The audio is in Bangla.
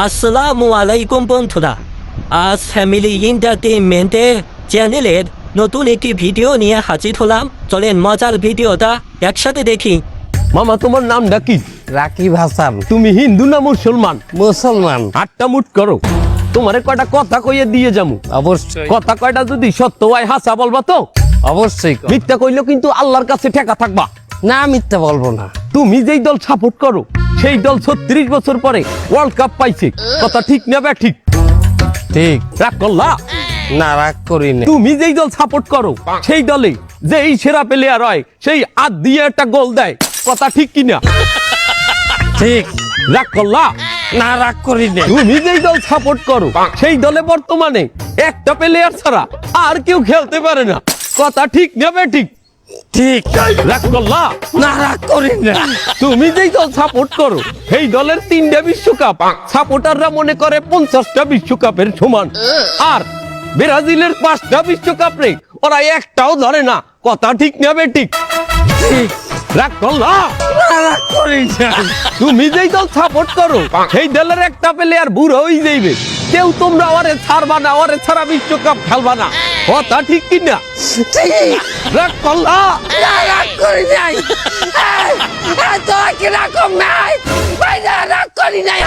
আসসালামু আলাইকুম বন্ধুরা, আজ ফ্যামিলি এন্টারটেইনমেন্টের চ্যানেলের নতুন একটি ভিডিও নিয়ে হাজির হলাম। চলেন মজার ভিডিওটা একসাথে দেখি। মামা তোমার নামটা কি? রাকিব হাসান। তুমি হিন্দু না মুসলমান? মুসলমান। আটটা মুট করো, তোমারে কয়টা কথা কইয়ে দিয়ে যামু। অবশ্যই কথা কয়টা যদি সত্য হয় হাসা বলবা তো? অবশ্যই কর। মিথ্যা কইলেও কিন্তু আল্লাহর কাছে ঠেকা থাকবা। না মিথ্যা বলবো না। তুমি যেই দল সাপোর্ট করো সেই দল 36 বছর পরে ওয়ার্ল্ড কাপ পাইছে, কথা ঠিক না বে ঠিক? ঠিক। রাগ করলা? না রাগ করি না। তুমি যেই দল সাপোর্ট করো সেই দলে যেই সেরা প্লেয়ার হয় সেই হাত দিয়ে একটা গোল দেয়, কথা ঠিক কিনা? ঠিক। রাগ করলা? না রাগ করি না। তুমি যেই দল সাপোর্ট করো সেই দলে বর্তমানে একটা প্লেয়ার ছাড়া আর কেউ খেলতে পারে না, কথা ঠিক নেবে ঠিক? ঠিক। রাগ করলা? না রাগ করি না। তুমি যেই দল সাপোর্ট করো সেই দলের 3টা বিশ্বকাপ সাপোর্টাররা মনে করে 50টা বিশ্বকাপের সমান, আর ব্রাজিলের 5টা বিশ্বকাপ রে ওরা একটাও ধরে না, কথা ঠিক নেবে ঠিক? ঠিক। রাগ করলা? না রাগ করি না। তুমি যেই দল সাপোর্ট করো সেই দলের একটা প্লেয়ার বুড়ো হয়ে যাইবে, কেউ তোমরা ওরে ছাড়বা না, ওরে ছাড়া বিশ্বকাপ খেলবা না, কথা ঠিক কিনা? ঠিক। রাগ করলা? না রাগ করি নাই। তোরা কি রাগ নাই? রাগ করি নাই।